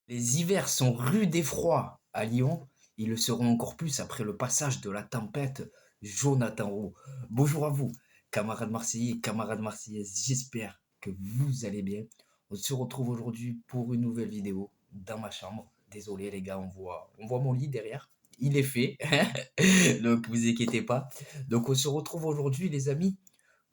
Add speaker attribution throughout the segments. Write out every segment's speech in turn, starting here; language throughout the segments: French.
Speaker 1: Les hivers sont rudes et froids à Lyon. Ils le seront encore plus après le passage de la tempête Jonathan Roux. Bonjour à vous, camarades marseillais, camarades marseillaises. J'espère que vous allez bien. On se retrouve aujourd'hui pour une nouvelle vidéo dans ma chambre. Désolé les gars, on voit mon lit derrière. Il est fait, donc vous inquiétez pas. Donc on se retrouve aujourd'hui les amis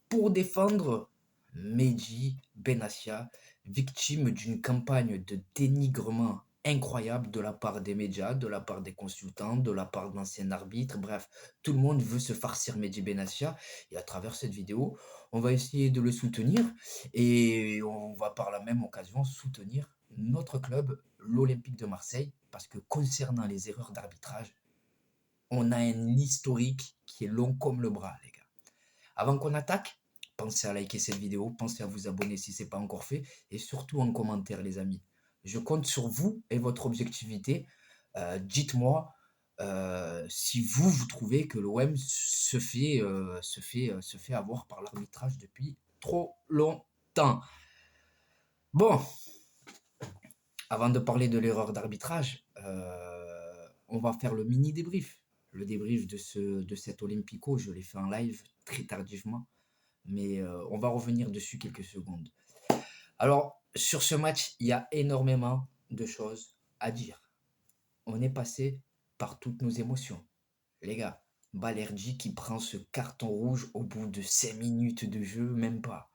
Speaker 1: pour défendre Mehdi Benassia, victime d'une campagne de dénigrement incroyable de la part des médias, de la part des consultants, de la part d'anciens arbitres, bref, tout le monde veut se farcir Mehdi Benassia et à travers cette vidéo, on va essayer de le soutenir et on va par la même occasion soutenir notre club, l'Olympique de Marseille, parce que concernant les erreurs d'arbitrage, on a un historique qui est long comme le bras, les gars. Avant qu'on attaque, pensez à liker cette vidéo, pensez à vous abonner si ce n'est pas encore fait, et surtout en commentaire, les amis. Je compte sur vous et votre objectivité. Dites-moi si vous trouvez que l'OM se fait avoir par l'arbitrage depuis trop longtemps. Bon, avant de parler de l'erreur d'arbitrage, on va faire le mini débrief. Le débrief de cet Olympico, je l'ai fait en live très tardivement, mais on va revenir dessus quelques secondes. Alors, sur ce match, il y a énormément de choses à dire. On est passé par toutes nos émotions. Les gars, Balerdi qui prend ce carton rouge au bout de 5 minutes de jeu, même pas.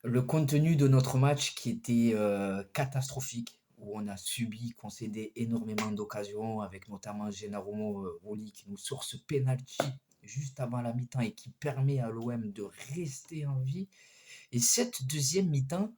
Speaker 1: Le contenu de notre match qui était catastrophique, où on a subi, concédé énormément d'occasions, avec notamment Gennaro Rulli qui nous sort ce penalty juste avant la mi-temps et qui permet à l'OM de rester en vie. Et cette deuxième mi-temps,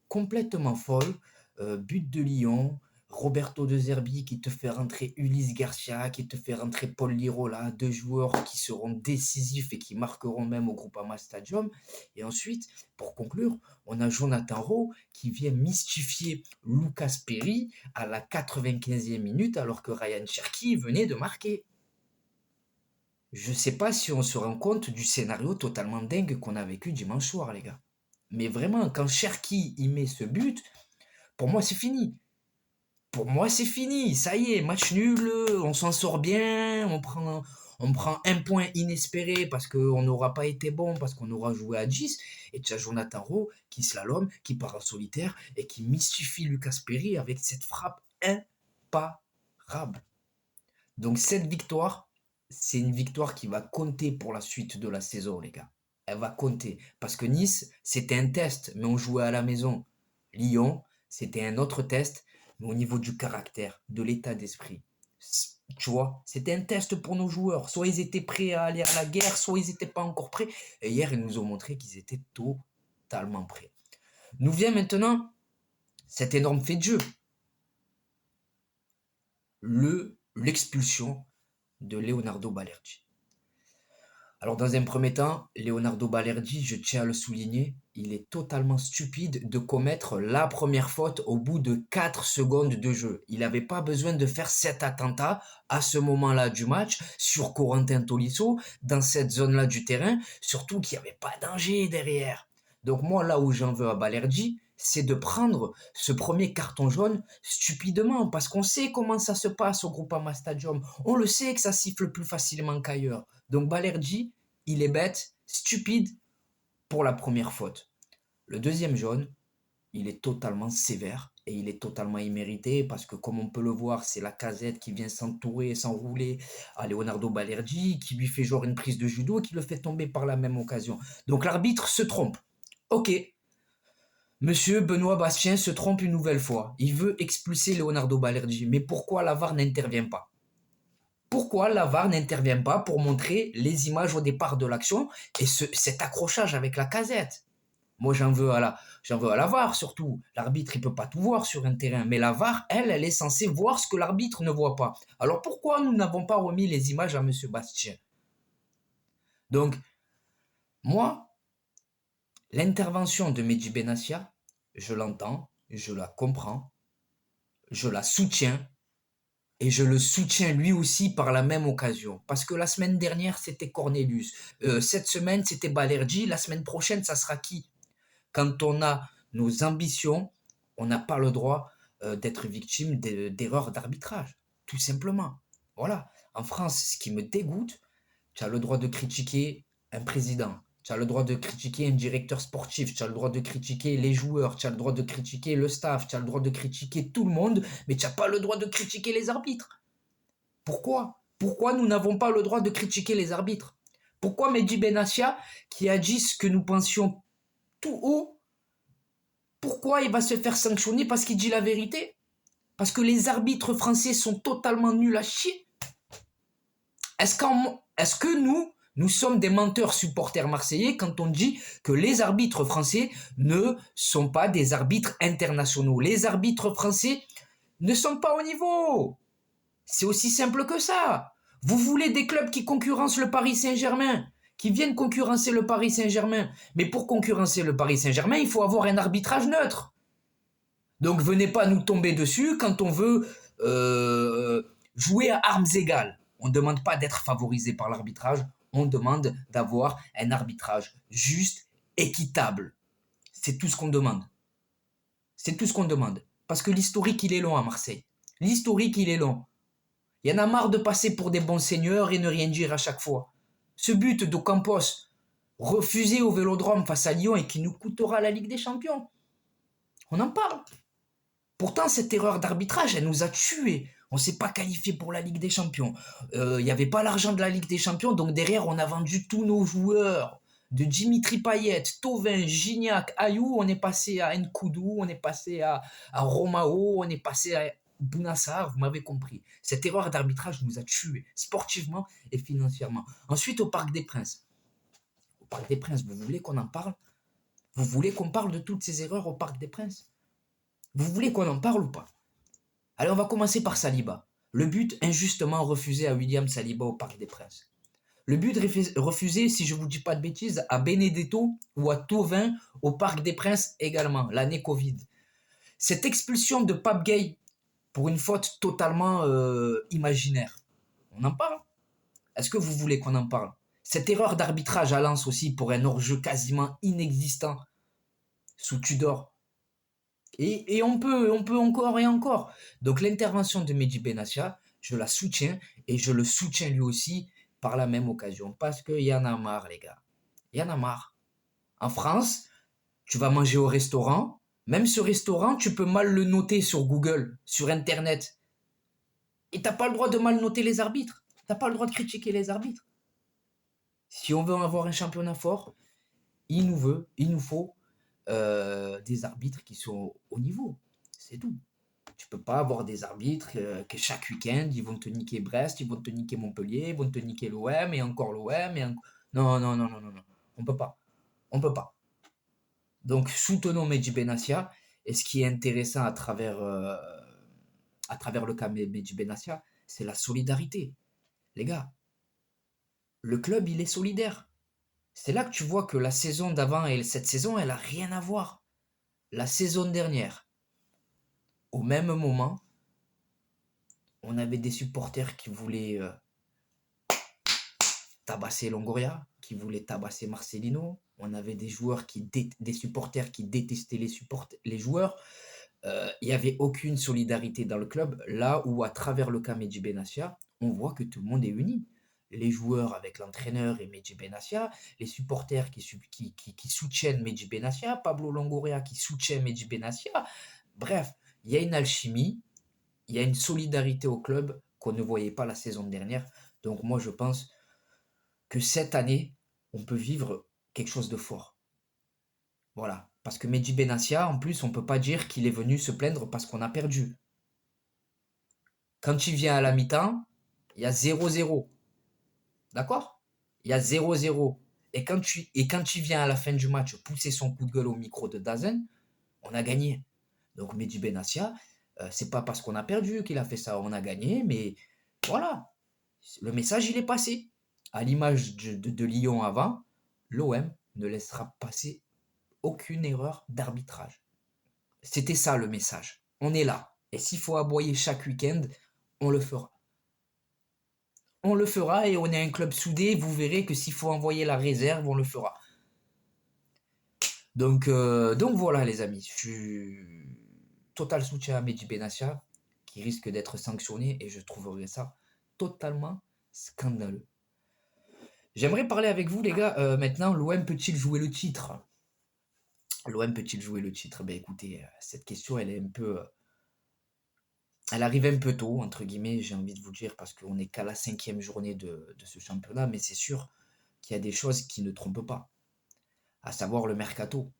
Speaker 1: complètement folle, but de Lyon, Roberto De Zerbi qui te fait rentrer Ulysse Garcia, qui te fait rentrer Paul Lirola, deux joueurs qui seront décisifs et qui marqueront même au Groupama Stadium. Et ensuite, pour conclure, on a Jonathan Rowe qui vient mystifier Lucas Perry à la 95e minute alors que Ryan Cherki venait de marquer. Je ne sais pas si on se rend compte du scénario totalement dingue qu'on a vécu dimanche soir, les gars. Mais vraiment, quand Cherki y met ce but, pour moi, c'est fini. Pour moi, c'est fini. Ça y est, match nul, on s'en sort bien, on prend un point inespéré parce qu'on n'aura pas été bon, parce qu'on aura joué à 10. Et tu as Jonathan Rowe qui slalom, qui part en solitaire et qui mystifie Lucas Perry avec cette frappe imparable. Donc cette victoire, c'est une victoire qui va compter pour la suite de la saison, les gars. Elle va compter. Parce que Nice, c'était un test, mais on jouait à la maison. Lyon, c'était un autre test, mais au niveau du caractère, de l'état d'esprit. Tu vois, c'était un test pour nos joueurs. Soit ils étaient prêts à aller à la guerre, soit ils n'étaient pas encore prêts. Et hier, ils nous ont montré qu'ils étaient totalement prêts. Nous vient maintenant cet énorme fait de jeu. L'expulsion de Leonardo Balerdi. Alors dans un premier temps, Leonardo Balerdi, je tiens à le souligner, il est totalement stupide de commettre la première faute au bout de 4 secondes de jeu. Il n'avait pas besoin de faire cet attentat à ce moment-là du match sur Corentin Tolisso, dans cette zone-là du terrain, surtout qu'il n'y avait pas de danger derrière. Donc moi, là où j'en veux à Balerdi, c'est de prendre ce premier carton jaune stupidement, parce qu'on sait comment ça se passe au Groupama Stadium. On le sait que ça siffle plus facilement qu'ailleurs. Donc Balerdi, il est bête, stupide pour la première faute. Le deuxième jaune, il est totalement sévère et il est totalement immérité parce que comme on peut le voir, c'est la Casette qui vient s'entourer et s'enrouler à Leonardo Balerdi, qui lui fait genre une prise de judo et qui le fait tomber par la même occasion. Donc l'arbitre se trompe. Ok, Monsieur Benoît Bastien se trompe une nouvelle fois. Il veut expulser Leonardo Balerdi. Mais pourquoi la VAR n'intervient pas? Pourquoi la VAR n'intervient pas pour montrer les images au départ de l'action et cet accrochage avec la Casette? Moi, j'en veux à la VAR surtout. L'arbitre, il peut pas tout voir sur un terrain. Mais la VAR, elle est censée voir ce que l'arbitre ne voit pas. Alors pourquoi nous n'avons pas remis les images à Monsieur Bastien? Donc, moi, l'intervention de Mehdi Benassia, je l'entends, je la comprends, je la soutiens et je le soutiens lui aussi par la même occasion. Parce que la semaine dernière, c'était Cornelius. Cette semaine, c'était Balerdi. La semaine prochaine, ça sera qui? Quand on a nos ambitions, on n'a pas le droit d'être victime d'erreurs d'arbitrage, tout simplement. Voilà. En France, ce qui me dégoûte, tu as le droit de critiquer un président, tu as le droit de critiquer un directeur sportif, tu as le droit de critiquer les joueurs, tu as le droit de critiquer le staff, tu as le droit de critiquer tout le monde, mais tu n'as pas le droit de critiquer les arbitres. Pourquoi? Pourquoi nous n'avons pas le droit de critiquer les arbitres? Pourquoi Mehdi Benassia, qui a dit ce que nous pensions tout haut, pourquoi il va se faire sanctionner parce qu'il dit la vérité? Parce que les arbitres français sont totalement nuls à chier? Est-ce que nous sommes des menteurs supporters marseillais quand on dit que les arbitres français ne sont pas des arbitres internationaux? Les arbitres français ne sont pas au niveau. C'est aussi simple que ça. Vous voulez des clubs qui concurrencent le Paris Saint-Germain, qui viennent concurrencer le Paris Saint-Germain. Mais pour concurrencer le Paris Saint-Germain, il faut avoir un arbitrage neutre. Donc venez pas nous tomber dessus quand on veut jouer à armes égales. On ne demande pas d'être favorisé par l'arbitrage, on demande d'avoir un arbitrage juste, équitable. C'est tout ce qu'on demande. C'est tout ce qu'on demande. Parce que l'historique, il est long à Marseille. L'historique, il est long. Il y en a marre de passer pour des bons seigneurs et ne rien dire à chaque fois. Ce but d'Ocampos, refusé au Vélodrome face à Lyon et qui nous coûtera la Ligue des Champions. On en parle. Pourtant, cette erreur d'arbitrage, elle nous a tués. On ne s'est pas qualifié pour la Ligue des Champions. Il n'y avait pas l'argent de la Ligue des Champions, donc derrière, on a vendu tous nos joueurs. De Dimitri Payet, Thauvin, Gignac, Ayou, on est passé à Nkoudou, on est passé à Romao, on est passé à Bounassar, vous m'avez compris. Cette erreur d'arbitrage nous a tués, sportivement et financièrement. Ensuite, au Parc des Princes. Au Parc des Princes, vous voulez qu'on en parle? Vous voulez qu'on parle de toutes ces erreurs au Parc des Princes? Vous voulez qu'on en parle ou pas? Allez, on va commencer par Saliba. Le but injustement refusé à William Saliba au Parc des Princes. Le but refusé, si je ne vous dis pas de bêtises, à Benedetto ou à Thauvin au Parc des Princes également, l'année Covid. Cette expulsion de Pape Gueye pour une faute totalement imaginaire. On en parle? Est-ce que vous voulez qu'on en parle? Cette erreur d'arbitrage à Lens aussi pour un hors-jeu quasiment inexistant sous Tudor. Et on peut encore et encore. Donc l'intervention de Mehdi Benassia, je la soutiens et je le soutiens lui aussi par la même occasion. Parce qu'il y en a marre, les gars. Il y en a marre. En France, tu vas manger au restaurant. Même ce restaurant, tu peux mal le noter sur Google, sur Internet. Et t'as pas le droit de mal noter les arbitres. T'as pas le droit de critiquer les arbitres. Si on veut avoir un championnat fort, il nous faut des arbitres qui sont au niveau. C'est tout. Tu peux pas avoir des arbitres que chaque week-end, ils vont te niquer Brest, ils vont te niquer Montpellier, ils vont te niquer l'OM et encore l'OM. Non, non, non, non, non, non. On peut pas. On peut pas. Donc, soutenons Mehdi Benassia. Et ce qui est intéressant à travers le cas Mehdi Benassia, c'est la solidarité. Les gars, le club, il est solidaire. C'est là que tu vois que la saison d'avant et cette saison, elle n'a rien à voir. La saison dernière, au même moment, on avait des supporters qui voulaient tabasser Longoria, qui voulaient tabasser Marcelino. On avait des joueurs des supporters qui détestaient les joueurs. Il n'y avait aucune solidarité dans le club. Là où, à travers le cas Mehdi Benassia, on voit que tout le monde est uni. Les joueurs avec l'entraîneur et Mehdi Benassia, les supporters qui soutiennent Mehdi Benassia, Pablo Longoria qui soutient Mehdi Benassia. Bref, il y a une alchimie, il y a une solidarité au club qu'on ne voyait pas la saison dernière. Donc moi, je pense que cette année, on peut vivre quelque chose de fort. Voilà. Parce que Mehdi Benassia, en plus, on ne peut pas dire qu'il est venu se plaindre parce qu'on a perdu. Quand il vient à la mi-temps, il y a 0-0. D'accord? Il y a 0-0. Et quand il vient à la fin du match pousser son coup de gueule au micro de Dazen, on a gagné. Donc Mehdi Benassia, c'est pas parce qu'on a perdu qu'il a fait ça. On a gagné, mais voilà. Le message, il est passé. À l'image de Lyon avant, l'OM ne laissera passer aucune erreur d'arbitrage. C'était ça le message. On est là. Et s'il faut aboyer chaque week-end, on le fera. On le fera et on est un club soudé. Vous verrez que s'il faut envoyer la réserve, on le fera. Donc voilà les amis. total soutien à Mehdi Benassia, qui risque d'être sanctionné, et je trouverais ça totalement scandaleux. J'aimerais parler avec vous, les gars, maintenant, l'OM peut-il jouer le titre? L'OM peut-il jouer le titre? Ben écoutez, cette question, elle est un peu... elle arrive un peu tôt, entre guillemets, j'ai envie de vous dire, parce qu'on n'est qu'à la 5e journée de ce championnat, mais c'est sûr qu'il y a des choses qui ne trompent pas, à savoir le mercato.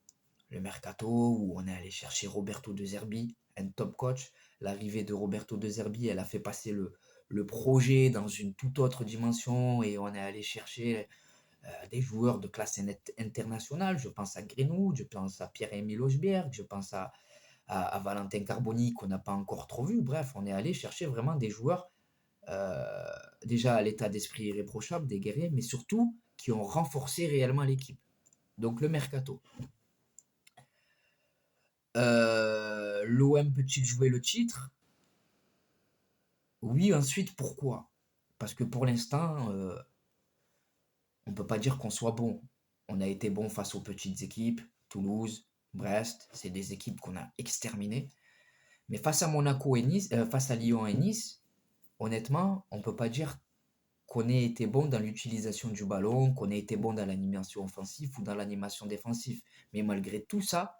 Speaker 1: Le mercato où on est allé chercher Roberto De Zerbi, un top coach. L'arrivée de Roberto De Zerbi, elle a fait passer le projet dans une toute autre dimension, et on est allé chercher des joueurs de classe internationale. Je pense à Greenwood, je pense à Pierre-Emile Hojbjerg, je pense à Valentin Carboni qu'on n'a pas encore trop vu. Bref, on est allé chercher vraiment des joueurs euh, déjà à l'état d'esprit irréprochable, des guerriers, mais surtout qui ont renforcé réellement l'équipe. Donc le mercato. L'OM peut-il jouer le titre? Oui, ensuite, pourquoi? Parce que pour l'instant, on ne peut pas dire qu'on soit bon. On a été bon face aux petites équipes, Toulouse, Brest, c'est des équipes qu'on a exterminées. Mais face à Monaco et Nice, face à Lyon et Nice, honnêtement, on ne peut pas dire qu'on ait été bon dans l'utilisation du ballon, qu'on ait été bon dans l'animation offensive ou dans l'animation défensive. Mais malgré tout ça,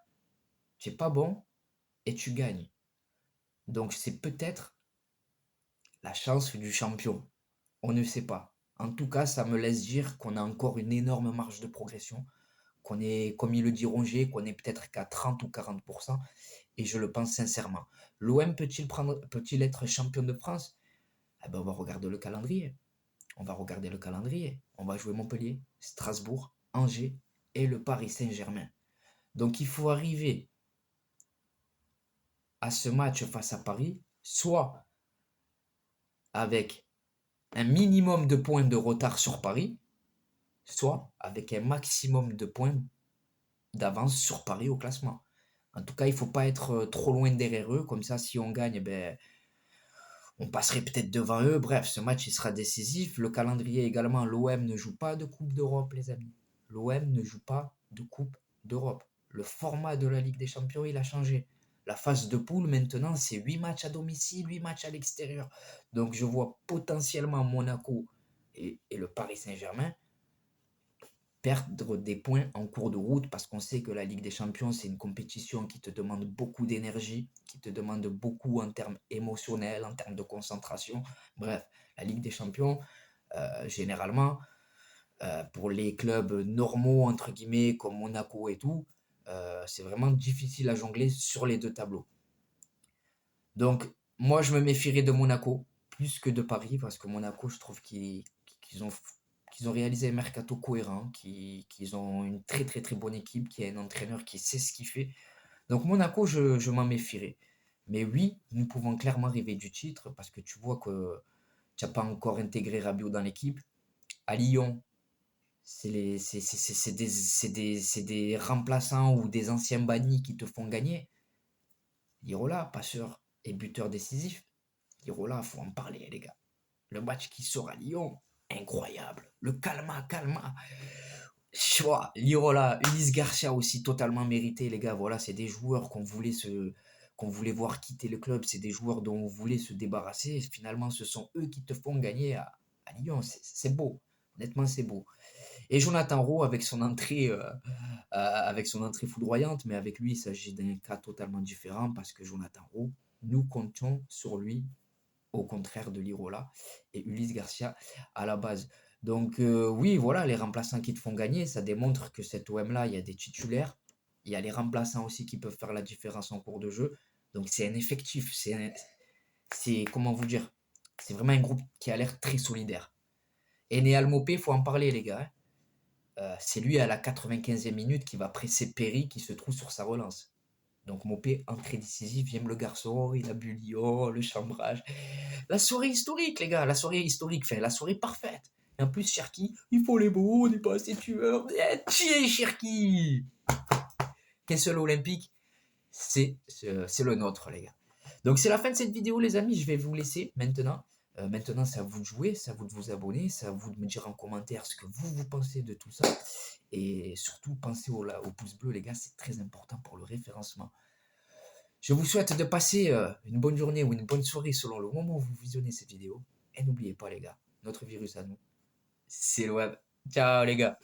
Speaker 1: tu n'es pas bon et tu gagnes. Donc c'est peut-être la chance du champion. On ne sait pas. En tout cas, ça me laisse dire qu'on a encore une énorme marge de progression, qu'on est, comme ils le diront, qu'on est peut-être qu'à 30 ou 40%, et je le pense sincèrement. L'OM peut-il être champion de France? Eh ben, on va regarder le calendrier. On va regarder le calendrier. On va jouer Montpellier, Strasbourg, Angers et le Paris Saint-Germain. Donc il faut arriver à ce match face à Paris, soit avec un minimum de points de retard sur Paris, soit avec un maximum de points d'avance sur Paris au classement. En tout cas, il ne faut pas être trop loin derrière eux. Comme ça, si on gagne, ben, on passerait peut-être devant eux. Bref, ce match il sera décisif. Le calendrier également, l'OM ne joue pas de Coupe d'Europe, les amis. L'OM ne joue pas de Coupe d'Europe. Le format de la Ligue des Champions, il a changé. La phase de poule, maintenant, c'est 8 matchs à domicile, 8 matchs à l'extérieur. Donc, je vois potentiellement Monaco et le Paris Saint-Germain perdre des points en cours de route, parce qu'on sait que la Ligue des Champions, c'est une compétition qui te demande beaucoup d'énergie, qui te demande beaucoup en termes émotionnels, en termes de concentration. Bref, la Ligue des Champions, généralement, pour les clubs normaux, entre guillemets, comme Monaco et tout, c'est vraiment difficile à jongler sur les deux tableaux. Donc, moi, je me méfierais de Monaco plus que de Paris, parce que Monaco, je trouve qu'ils ont réalisé un mercato cohérent, qu'ils ont une très très très bonne équipe, qui a un entraîneur qui sait ce qu'il fait. Donc Monaco, je m'en méfierais. Mais oui, nous pouvons clairement rêver du titre, parce que tu vois que tu n'as pas encore intégré Rabiot dans l'équipe. À Lyon, c'est des remplaçants ou des anciens bannis qui te font gagner. Lirola, passeur et buteur décisif. Lirola, faut en parler, les gars. Le match qui sort à Lyon, incroyable. Le calma. Choix, Lirola, Ulysse Garcia aussi totalement mérité, les gars. Voilà, c'est des joueurs qu'on voulait voir quitter le club. C'est des joueurs dont on voulait se débarrasser. Et finalement, ce sont eux qui te font gagner à Lyon. C'est beau. Honnêtement, c'est beau. Et Jonathan Rowe avec son entrée foudroyante, mais avec lui, il s'agit d'un cas totalement différent, parce que Jonathan Rowe, nous comptions sur lui, au contraire de Lirola et Ulysse Garcia à la base. Donc oui, voilà, les remplaçants qui te font gagner, ça démontre que cet OM-là, il y a des titulaires, il y a les remplaçants aussi qui peuvent faire la différence en cours de jeu. Donc c'est un effectif, c'est comment vous dire, c'est vraiment un groupe qui a l'air très solidaire. Et Néal Mopé, il faut en parler, les gars, hein. C'est lui à la 95e minute qui va presser Perry qui se trouve sur sa relance. Donc Mopé, entrée décisive, j'aime le garçon, il a bu Lyon, le chambrage. La soirée historique, les gars, la soirée historique, enfin, la soirée parfaite. Et en plus, Cherki, il faut les beaux, on n'est pas assez tueurs. Tiens, Cherki. Qu'un seul olympique, c'est le nôtre, les gars. Donc c'est la fin de cette vidéo, les amis. Je vais vous laisser maintenant. Maintenant, c'est à vous de jouer, c'est à vous de vous abonner, c'est à vous de me dire en commentaire ce que vous pensez de tout ça. Et surtout, pensez au pouce bleu, les gars, c'est très important pour le référencement. Je vous souhaite de passer une bonne journée ou une bonne soirée selon le moment où vous visionnez cette vidéo. Et n'oubliez pas les gars, notre virus à nous, c'est le web. Ciao les gars.